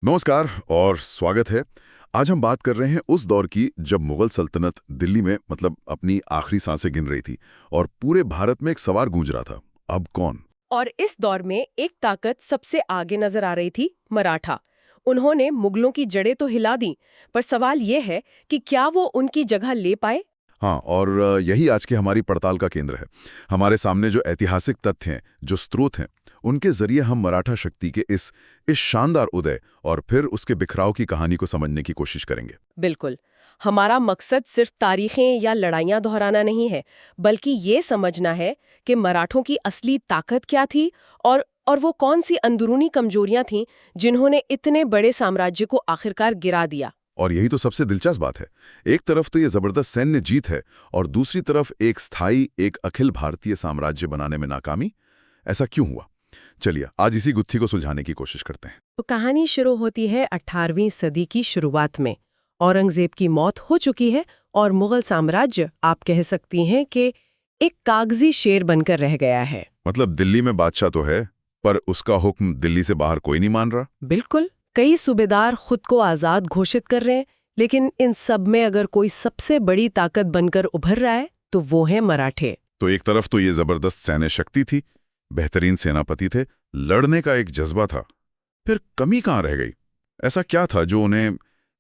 नमस्कार और स्वागत है। आज हम बात कर रहे हैं उस दौर की जब मुगल सल्तनत दिल्ली में अपनी आखिरी सांसें गिन रही थी और पूरे भारत में एक सवाल गूंज रहा था, अब कौन? और इस दौर में एक ताकत सबसे आगे नजर आ रही थी, मराठा। उन्होंने मुगलों की जड़ें तो हिला दी, पर सवाल ये है कि क्या वो उनकी जगह ले पाए। हाँ, और यही आज की हमारी पड़ताल का केंद्र है। हमारे सामने जो ऐतिहासिक तथ्य हैं, जो स्रोत हैं, उनके जरिए हम मराठा शक्ति के इस शानदार उदय और फिर उसके बिखराव की कहानी को समझने की कोशिश करेंगे। बिल्कुल। हमारा मकसद सिर्फ तारीखें या लड़ाइयां दोहराना नहीं है, बल्कि ये समझना है कि मराठों की असली ताकत क्या थी और वो कौन सी अंदरूनी कमजोरियां थीं जिन्होंने इतने बड़े साम्राज्य को आखिरकार गिरा दिया। और यही तो सबसे दिलचस्प बात है। एक तरफ तो ये जबरदस्त सैन्य जीत है और दूसरी तरफ एक अखिल भारतीय साम्राज्य बनाने में नाकामी। ऐसा क्यों हुआ? चलिए आज इसी गुत्थी को सुलझाने की कोशिश करते हैं। तो कहानी शुरू होती है 18वीं सदी की शुरुआत में। औरंगजेब की मौत हो चुकी है और मुगल साम्राज्य, आप कह सकती हैं कि एक कागजी शेर बनकर रह गया है। मतलब दिल्ली में बादशाह तो है, पर उसका हुक्म दिल्ली से बाहर कोई नहीं मान रहा। बिल्कुल। कई सूबेदार खुद को आजाद घोषित कर रहे हैं, लेकिन इन सब में अगर कोई सबसे बड़ी ताकत बनकर उभर रहा है तो वो है मराठे। तो एक तरफ तो ये जबरदस्त सैन्य शक्ति थी, बेहतरीन सेनापति थे, लड़ने का एक जज्बा था। फिर कमी कहाँ रह गई? ऐसा क्या था जो उन्हें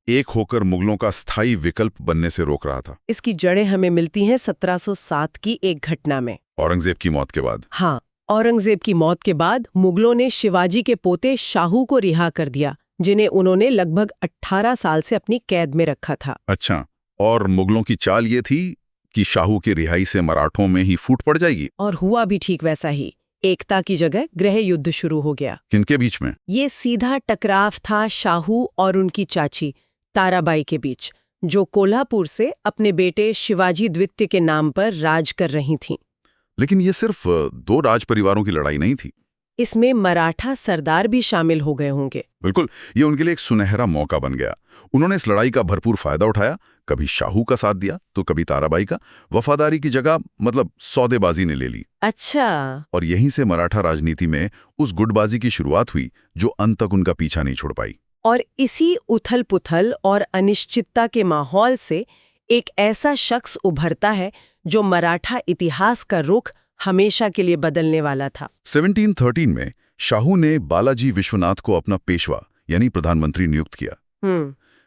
एक होकर मुगलों का स्थायी विकल्प बनने से रोक रहा था? इसकी जड़ें हमें मिलती हैं 1707 की एक घटना में। औरंगजेब की मौत के बाद? हाँ, औरंगजेब की मौत के बाद मुगलों ने शिवाजी के पोते शाहू को रिहा कर दिया, जिन्हें उन्होंने लगभग 18 साल से अपनी कैद में रखा था। अच्छा, और मुगलों की चाल ये थी कि शाहू की रिहाई से मराठों में ही फूट पड़ जाएगी। और हुआ भी ठीक वैसा ही। एकता की जगह गृह युद्ध शुरू हो गया। किनके बीच में? ये सीधा टकराव था शाहू और उनकी चाची ताराबाई के बीच, जो कोल्हापुर से अपने बेटे शिवाजी द्वितीय के नाम पर राज कर रही थीं। लेकिन ये सिर्फ दो राज परिवारों की लड़ाई नहीं थी। इसमें मराठा सरदार भी शामिल हो गए होंगे। बिल्कुल, ये उनके लिए एक सुनहरा मौका बन गया। उन्होंने इस लड़ाई का भरपूर फायदा उठाया, कभी शाहू का साथ दिया तो कभी ताराबाई का। वफादारी की जगह सौदेबाजी ने ले ली। अच्छा। और यहीं से मराठा राजनीति में उस गुटबाजी की शुरुआत हुई जो अंत तक उनका पीछा नहीं छोड़ पाई। और इसी उथल-पुथल और अनिश्चितता के माहौल से एक ऐसा शख्स उभरता है जो मराठा इतिहास का रुख हमेशा के लिए बदलने वाला था। 1713 में शाहू ने बालाजी विश्वनाथ को अपना पेशवा यानी प्रधानमंत्री नियुक्त किया।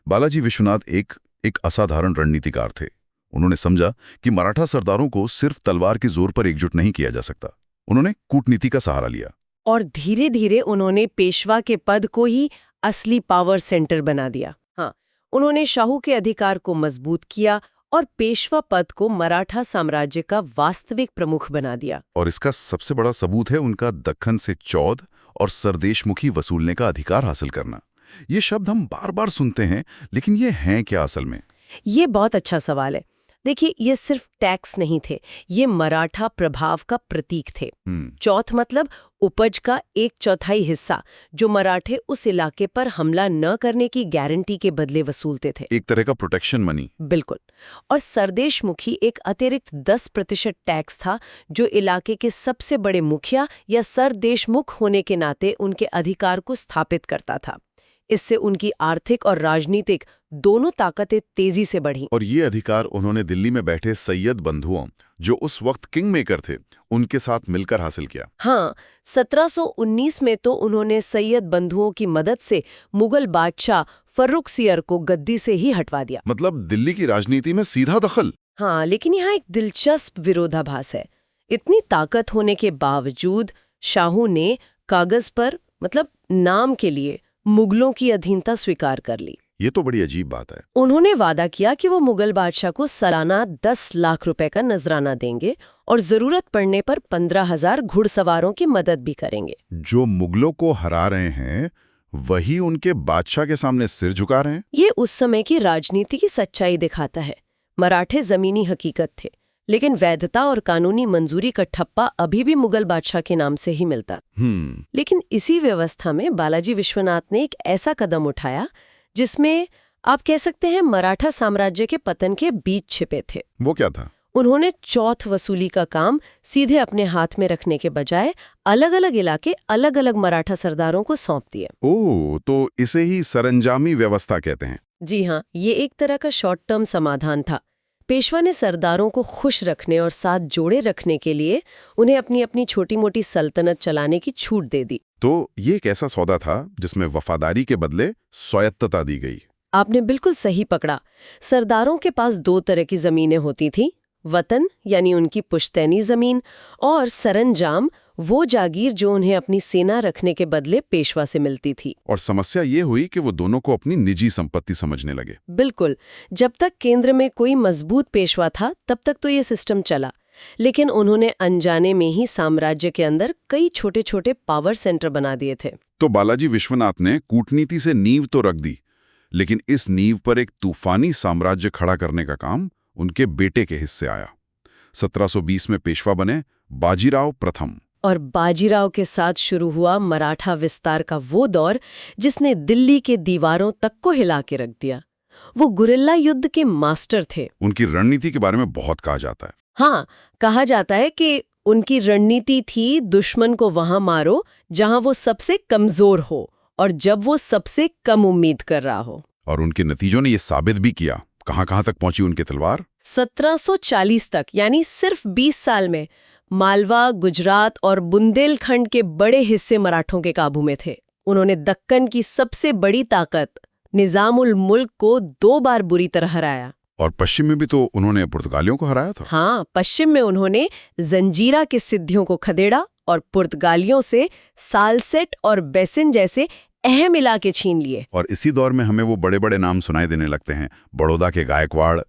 बालाजी विश्वनाथ एक असाधारण रणनीतिकार थे। उन्होंने समझा कि मराठा सरदारों को सिर्फ तलवार के जोर पर एकजुट नहीं किया जा सकता। उन्होंने कूटनीति का सहारा लिया। और धीरे धीरे उन्होंने पेशवा के पद को ही असली पावर सेंटर बना दिया। हाँ, उन्होंने शाहू के अधिकार को मजबूत किया और पेशवा पद को मराठा साम्राज्य का वास्तविक प्रमुख बना दिया। और इसका सबसे बड़ा सबूत है उनका दक्खन से चौद और सरदेशमुखी वसूलने का अधिकार हासिल करना। ये शब्द हम बार बार सुनते हैं, लेकिन ये हैं क्या असल में? ये बहुत अच्छा सवाल है। देखिए, ये सिर्फ टैक्स नहीं थे, ये मराठा प्रभाव का प्रतीक थे। चौथ मतलब उपज का 1/4 हिस्सा, जो मराठे उस इलाके पर हमला न करने की गारंटी के बदले वसूलते थे। एक तरह का प्रोटेक्शन मनी। बिल्कुल। और सरदेशमुखी एक अतिरिक्त 10% टैक्स था, जो इलाके के सबसे बड़े मुखिया या सरदेशमुख होने के नाते उनके अधिकार को स्थापित करता था। इससे उनकी आर्थिक और राजनीतिक दोनों ताकतें तेजी से बढ़ीं। और ये अधिकार उन्होंने दिल्ली में बैठे सैयद बंधुओं, जो उस वक्त किंग मेकर थे, उनके साथ मिलकर हासिल किया। हाँ, 1719 में तो उन्होंने सैयद बंधुओं की मदद से मुगल बादशाह फर्रुखसियर को गद्दी से ही हटवा दिया। मतलब दिल्ली की राजनीति में सीधा दखल। हाँ, लेकिन यहाँ एक दिलचस्प विरोधाभास है। इतनी ताकत होने के बावजूद शाहू ने कागज पर नाम के लिए मुगलों की अधीनता स्वीकार कर ली। ये तो बड़ी अजीब बात है। उन्होंने वादा किया कि वो मुगल बादशाह को सालाना 10 लाख रुपए का नजराना देंगे और जरूरत पड़ने पर 15,000 घुड़सवारों की मदद भी करेंगे। जो मुगलों को हरा रहे हैं वही उनके बादशाह के सामने सिर झुका रहे हैं। ये उस समय की राजनीति की सच्चाई दिखाता है। मराठे जमीनी हकीकत थे, लेकिन वैधता और कानूनी मंजूरी का ठप्पा अभी भी मुगल बादशाह के नाम से ही मिलता। लेकिन इसी व्यवस्था में बालाजी विश्वनाथ ने एक ऐसा कदम उठाया जिसमें आप कह सकते हैं मराठा साम्राज्य के पतन के बीच छिपे थे। वो क्या था? उन्होंने चौथ वसूली का काम सीधे अपने हाथ में रखने के बजाय अलग अलग इलाके अलग अलग मराठा सरदारों को सौंप दिए। ओह, तो इसे ही सरंजामी व्यवस्था कहते हैं। जी हाँ, ये एक तरह का शॉर्ट टर्म समाधान था। पेशवा ने सरदारों को खुश रखने और साथ जोड़े रखने के लिए उन्हें अपनी अपनी छोटी मोटी सल्तनत चलाने की छूट दे दी। तो ये एक ऐसा सौदा था जिसमें वफादारी के बदले स्वायत्तता दी गई। आपने बिल्कुल सही पकड़ा। सरदारों के पास दो तरह की जमीनें होती थीं, वतन यानी उनकी पुश्तैनी जमीन, और सरंजाम, वो जागीर जो उन्हें अपनी सेना रखने के बदले पेशवा से मिलती थी। और समस्या ये हुई कि वो दोनों को अपनी निजी संपत्ति समझने लगे। बिल्कुल, जब तक केंद्र में कोई मजबूत पेशवा था तब तक तो ये सिस्टम चला, लेकिन उन्होंने अनजाने में ही साम्राज्य के अंदर कई छोटे छोटे पावर सेंटर बना दिए थे। तो बालाजी विश्वनाथ ने कूटनीति से नींव तो रख दी, लेकिन इस नींव पर एक तूफानी साम्राज्य खड़ा करने का काम उनके बेटे के हिस्से आया। 1720 में पेशवा बने बाजीराव प्रथम। और बाजीराव के साथ शुरू हुआ मराठा विस्तार का वो दौर जिसने दिल्ली के दीवारों तक को हिला के रख दिया। वो गुरिल्ला युद्ध के मास्टर थे। उनकी रणनीति के बारे में बहुत कहा जाता है। हाँ, कहा जाता है कि उनकी रणनीति थी दुश्मन को वहां मारो जहां वो सबसे कमजोर हो और जब वो सबसे कम उम्मीद कर रहा हो। और उनके नतीजों ने ये साबित भी किया। कहां तक पहुंची उनकी तलवार? 1740 तक, यानी सिर्फ 20 साल में मालवा, गुजरात और बुंदेलखंड के बड़े हिस्से मराठों के काबू में थे। उन्होंने दक्कन की सबसे बड़ी ताकत निजामुल मुल्क को 2 बार बुरी तरह हराया। और पश्चिम में भी तो उन्होंने पुर्तगालियों को हराया था। हाँ, पश्चिम में उन्होंने जंजीरा के सिद्धियों को खदेड़ा और पुर्तगालियों से सालसेट और बेसिन जैसे अहम इलाके छीन लिए। और इसी दौर में हमें वो बड़े बड़े नाम सुनाई देने लगते हैं। बड़ौदा के गायकवाड़,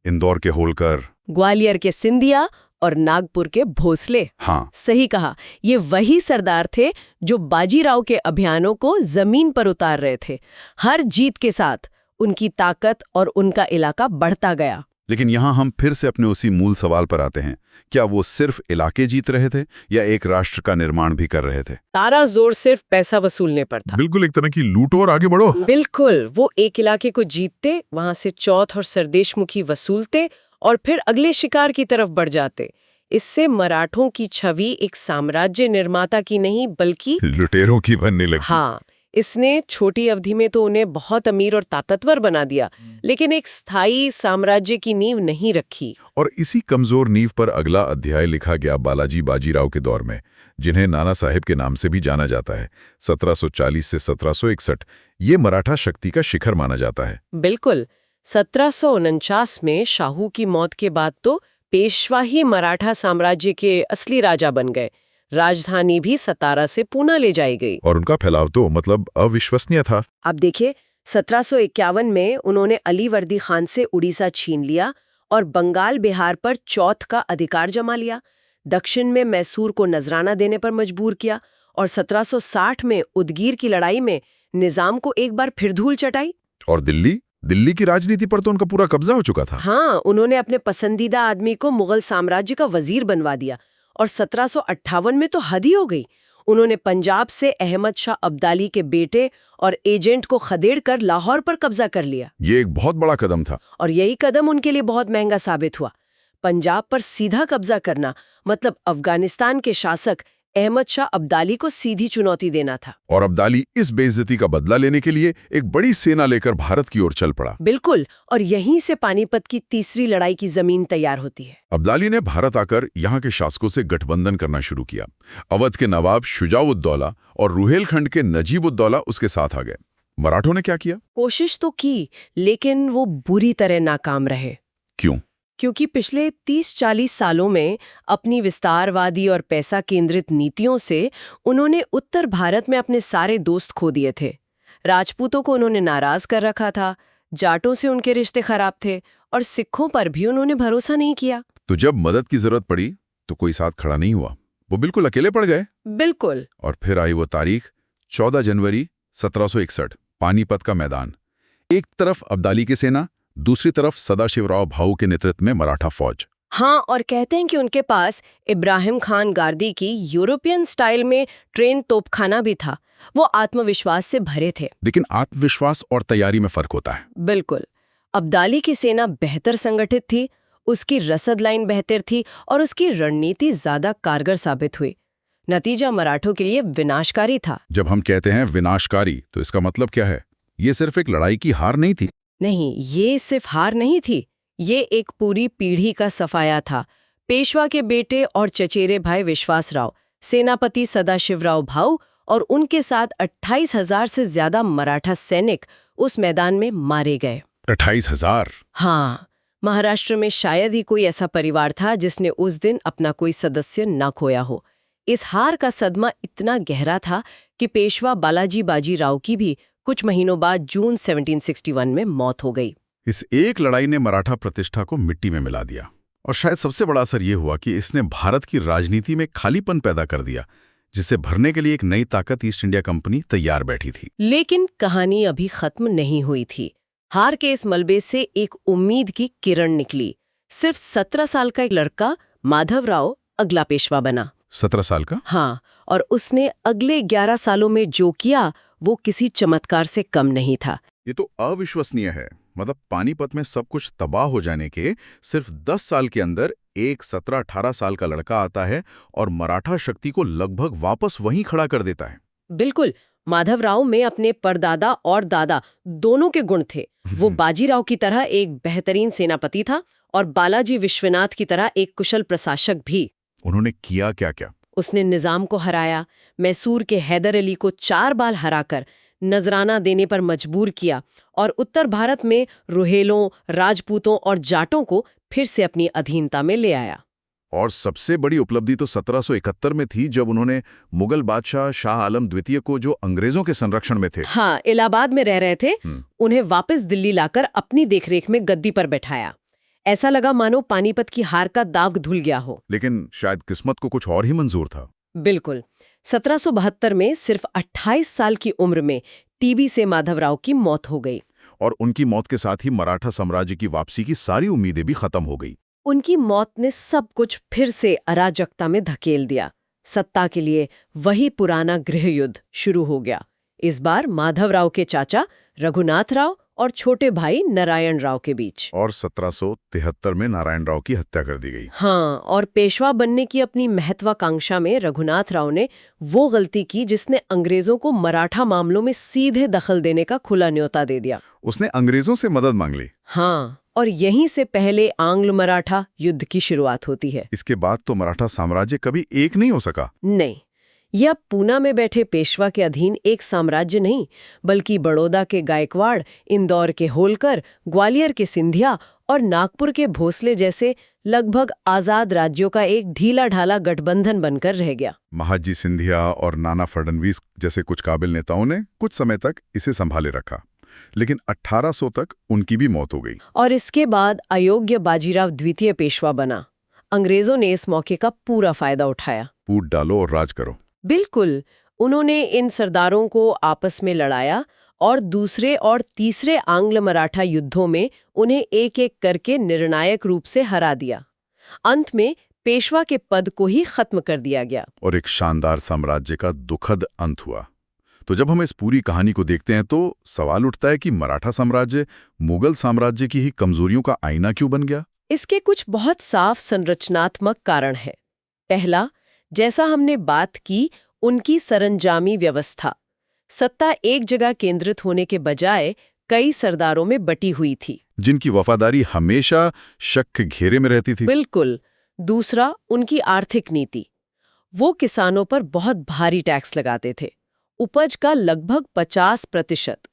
इंदौर के होलकर, ग्वालियर के सिंधिया और नागपुर के भोसले। हाँ, सही कहा। ये वही सरदार थे जो बाजीराव के अभियानों को जमीन पर उतार रहे थे। हर जीत के साथ उनकी ताकत और उनका इलाका बढ़ता गया। लेकिन यहाँ हम फिर से अपने उसी मूल सवाल पर आते हैं। क्या वो सिर्फ इलाके जीत रहे थे या एक राष्ट्र का निर्माण भी कर रहे थे? सारा जोर सिर्फ पैसा वसूलने पर था। बिल्कुल एक तरह की लूट और आगे बढ़ो। बिल्कुल, वो एक इलाके को जीतते, वहां से चौथ और सरदेशमुखी वसूलते और फिर अगले शिकार की तरफ बढ़ जाते। इससे मराठों की छवि एक साम्राज्य निर्माता की नहीं बल्कि लुटेरों की बनने लगी। हाँ, इसने छोटी अवधि में तो उन्हें बहुत अमीर और ताकतवर बना दिया, लेकिन एक स्थायी साम्राज्य की नींव नहीं रखी। और इसी कमजोर नींव पर अगला अध्याय लिखा गया बालाजी बाजीराव के दौर में, जिन्हें नाना साहिब के नाम से भी जाना जाता है। 1740 से 1761 ये मराठा शक्ति का शिखर माना जाता है। बिल्कुल, 1749 में शाहू की मौत के बाद तो पेशवा ही मराठा साम्राज्य के असली राजा बन गए। राजधानी भी सतारा से पूना ले जाई गई। और उनका फैलाव तो मतलब अविश्वसनीय था। अब देखिए, 1751 में उन्होंने अलीवर्दी खान से उड़ीसा छीन लिया और बंगाल बिहार पर चौथ का अधिकार जमा लिया। दक्षिण में मैसूर को नजराना देने पर मजबूर किया और 1760 में उदगीर की लड़ाई में निजाम को एक बार फिर धूल चटाई। और दिल्ली की राजनीति पर तो उनका पूरा कब्जा हो चुका था। हाँ, उन्होंने अपने पसंदीदा आदमी को मुगल साम्राज्य का वजीर बनवा दिया और 1758 में तो हद ही हो गई। उन्होंने पंजाब से अहमद शाह अब्दाली के बेटे और एजेंट को खदेड़कर लाहौर पर कब्जा कर लिया। ये एक बहुत बड़ा कदम था। और यही कदम उनके लिए बहुत महंगा साबित हुआ। पंजाब पर सीधा कब्जा करना मतलब अफगानिस्तान के शासक अहमद शाह अब्दाली को सीधी चुनौती देना था। और अब्दाली इस बेइज्जती का बदला लेने के लिए एक बड़ी सेना लेकर भारत की ओर चल पड़ा। बिल्कुल, और यहीं से पानीपत की तीसरी लड़ाई की जमीन तैयार होती है। अब्दाली ने भारत आकर यहाँ के शासकों से गठबंधन करना शुरू किया। अवध के नवाब शुजाउद्दौला और रुहेलखंड के नजीबुद्दौला उसके साथ आ गए। मराठों ने क्या किया? कोशिश तो की, लेकिन वो बुरी तरह नाकाम रहे। क्यों? क्योंकि पिछले 30-40 सालों में अपनी विस्तारवादी और पैसा केंद्रित नीतियों से उन्होंने उत्तर भारत में अपने सारे दोस्त खो दिए थे। राजपूतों को उन्होंने नाराज कर रखा था, जाटों से उनके रिश्ते खराब थे और सिखों पर भी उन्होंने भरोसा नहीं किया। तो जब मदद की जरूरत पड़ी तो कोई साथ खड़ा नहीं हुआ, वो बिल्कुल अकेले पड़ गए। बिल्कुल। और फिर आई वो तारीख 14 जनवरी 1761, पानीपत का मैदान। एक तरफ अब्दाली की सेना, दूसरी तरफ सदाशिवराव भाऊ के नेतृत्व में मराठा फौज। हाँ, और कहते हैं कि उनके पास इब्राहिम खान गार्दी की यूरोपियन स्टाइल में ट्रेन तोपखाना भी था। वो आत्मविश्वास से भरे थे। लेकिन आत्मविश्वास और तैयारी में फर्क होता है। बिल्कुल। अब्दाली की सेना बेहतर संगठित थी, उसकी रसद लाइन बेहतर थी और उसकी रणनीति ज्यादा कारगर साबित हुई। नतीजा मराठों के लिए विनाशकारी था। जब हम कहते हैं विनाशकारी, तो इसका मतलब क्या है? ये सिर्फ एक लड़ाई की हार नहीं थी। नहीं, ये सिर्फ हार नहीं थी, ये एक पूरी पीढ़ी का सफाया था। पेशवा के बेटे और चचेरे भाई विश्वासराव, सेनापति सदाशिवराव भाऊ और उनके साथ 28,000 से ज्यादा मराठा सैनिक उस मैदान में मारे गए। 28,000? हाँ, महाराष्ट्र में शायद ही कोई ऐसा परिवार था जिसने उस दिन अपना कोई सदस्य न खोया हो। इस हार का सदमा इतना गहरा था कि पेशवा बालाजी बाजीराव की भी कुछ महीनों बाद जून 1761 में मौत हो गई। इस एक लड़ाई ने मराठा प्रतिष्ठा को मिट्टी में मिला दिया, और शायद सबसे बड़ा असर ये हुआ कि इसने भारत की राजनीति में खालीपन पैदा कर दिया, जिसे भरने के लिए एक नई ताकत ईस्ट इंडिया कंपनी तैयार बैठी थी। लेकिन कहानी अभी खत्म नहीं हुई थी। हार के इस मलबे से एक उम्मीद की किरण निकली। सिर्फ 17 साल का एक लड़का माधवराव अगला पेशवा बना। 17 साल का? हाँ, और उसने अगले 11 सालों में जो किया वो किसी चमत्कार से कम नहीं था। ये तो अविश्वसनीय है। मतलब पानीपत में सब कुछ तबाह हो जाने के सिर्फ 10 साल के अंदर एक 17-18 साल का लड़का आता है और मराठा शक्ति को लगभग वापस वहीं खड़ा कर देता है। बिल्कुल, माधवराव में अपने परदादा और दादा दोनों के गुण थे। वो बाजीराव की तरह एक बेहतरीन सेनापति था और बालाजी विश्वनाथ की तरह एक कुशल प्रशासक भी। उन्होंने किया क्या क्या? उसने निजाम को हराया, मैसूर के हैदर अली को 4 बार हराकर नजराना देने पर मजबूर किया और उत्तर भारत में रुहेलों, राजपूतों और जाटों को फिर से अपनी अधीनता में ले आया। और सबसे बड़ी उपलब्धि तो 1771 में थी, जब उन्होंने मुगल बादशाह शाह आलम द्वितीय को, जो अंग्रेजों के संरक्षण में थे, हाँ, इलाहाबाद में रह रहे थे, उन्हें वापस दिल्ली लाकर अपनी देखरेख में गद्दी पर बैठाया। ऐसा लगा मानो पानीपत की हार का दाग धुल गया हो। लेकिन शायद किस्मत को कुछ और ही मंजूर था। बिल्कुल। 1772 में सिर्फ 28 साल की उम्र में टीबी से माधवराव की मौत हो गई। और उनकी मौत के साथ ही मराठा साम्राज्य की वापसी की सारी उम्मीदें भी खत्म हो गई। उनकी मौत ने सब कुछ फिर से अराजकता में धकेल दिया। सत्ता के लिए वही पुराना गृह युद्ध शुरू हो गया। इस बार माधवराव के चाचा रघुनाथ राव और छोटे भाई नारायण राव के बीच। और 1773 में नारायण राव की हत्या कर दी गई। हाँ, और पेशवा बनने की अपनी महत्वाकांक्षा में रघुनाथ राव ने वो गलती की जिसने अंग्रेजों को मराठा मामलों में सीधे दखल देने का खुला न्योता दे दिया। उसने अंग्रेजों से मदद मांग ली। हाँ, और यहीं से पहले आंग्ल मराठा युद्ध की शुरुआत होती है। इसके बाद तो मराठा साम्राज्य कभी एक नहीं हो सका। नहीं, यह पूना में बैठे पेशवा के अधीन एक साम्राज्य नहीं, बल्कि बड़ौदा के गायकवाड़, इंदौर के होलकर, ग्वालियर के सिंधिया और नागपुर के भोसले जैसे लगभग आजाद राज्यों का एक ढीला ढाला गठबंधन बनकर रह गया। महाजी सिंधिया और नाना फडणवीस जैसे कुछ काबिल नेताओं ने कुछ समय तक इसे संभाले रखा, लेकिन 1800 तक उनकी भी मौत हो गई। और इसके बाद अयोग्य बाजीराव द्वितीय पेशवा बना। अंग्रेजों ने इस मौके का पूरा फायदा उठाया। फूट डालो और राज करो। बिल्कुल, उन्होंने इन सरदारों को आपस में लड़ाया और दूसरे और तीसरे आंग्ल मराठा युद्धों में उन्हें एक एक करके निर्णायक रूप से हरा दिया। अंत में पेशवा के पद को ही खत्म कर दिया गया और एक शानदार साम्राज्य का दुखद अंत हुआ। तो जब हम इस पूरी कहानी को देखते हैं तो सवाल उठता है कि मराठा साम्राज्य मुगल साम्राज्य की ही कमजोरियों का आईना क्यों बन गया? इसके कुछ बहुत साफ संरचनात्मक कारण है। पहला, जैसा हमने बात की, उनकी सरंजामी व्यवस्था। सत्ता एक जगह केंद्रित होने के बजाय कई सरदारों में बटी हुई थी, जिनकी वफादारी हमेशा शक के घेरे में रहती थी। बिल्कुल। दूसरा, उनकी आर्थिक नीति। वो किसानों पर बहुत भारी टैक्स लगाते थे, उपज का लगभग 50%।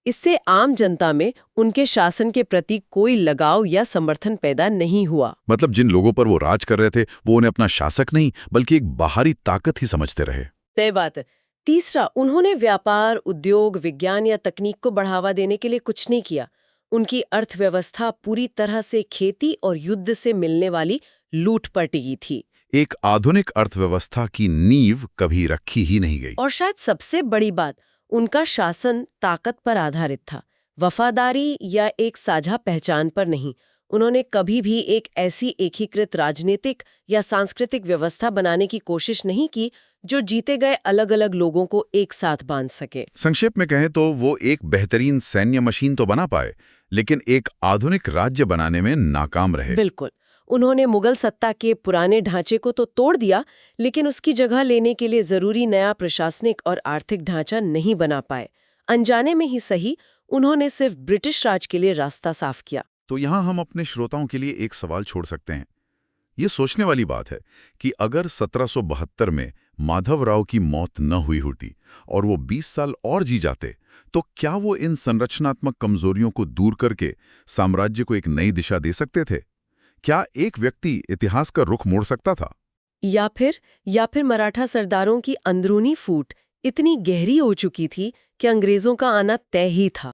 इससे आम जनता में उनके शासन के प्रति कोई लगाव या समर्थन पैदा नहीं हुआ। मतलब जिन लोगों पर वो राज कर रहे थे वो उन्हें अपना शासक नहीं बल्कि एक बाहरी ताकत ही समझते रहे। सही बात है। तीसरा, उन्होंने व्यापार, उद्योग, विज्ञान या तकनीक को बढ़ावा देने के लिए कुछ नहीं किया। उनकी अर्थव्यवस्था पूरी तरह से खेती और युद्ध से मिलने वाली लूट पर टिकी थी। एक आधुनिक अर्थव्यवस्था की नींव कभी रखी ही नहीं गई। और शायद सबसे बड़ी बात, उनका शासन ताकत पर आधारित था, वफादारी या एक साझा पहचान पर नहीं। उन्होंने कभी भी एक ऐसी एकीकृत राजनीतिक या सांस्कृतिक व्यवस्था बनाने की कोशिश नहीं की जो जीते गए अलग अलग लोगों को एक साथ बांध सके। संक्षेप में कहें तो वो एक बेहतरीन सैन्य मशीन तो बना पाए, लेकिन एक आधुनिक राज्य बनाने में नाकाम रहे। बिल्कुल। उन्होंने मुगल सत्ता के पुराने ढांचे को तो तोड़ दिया, लेकिन उसकी जगह लेने के लिए जरूरी नया प्रशासनिक और आर्थिक ढांचा नहीं बना पाए। अनजाने में ही सही, उन्होंने सिर्फ ब्रिटिश राज के लिए रास्ता साफ किया। तो यहाँ हम अपने श्रोताओं के लिए एक सवाल छोड़ सकते हैं। ये सोचने वाली बात है कि अगर 1772 में माधवराव की मौत न हुई होती और वो 20 साल और जी जाते, तो क्या वो इन संरचनात्मक कमजोरियों को दूर करके साम्राज्य को एक नई दिशा दे सकते थे? क्या एक व्यक्ति इतिहास का रुख मोड़ सकता था? या फिर मराठा सरदारों की अंदरूनी फूट इतनी गहरी हो चुकी थी कि अंग्रेजों का आना तय ही था।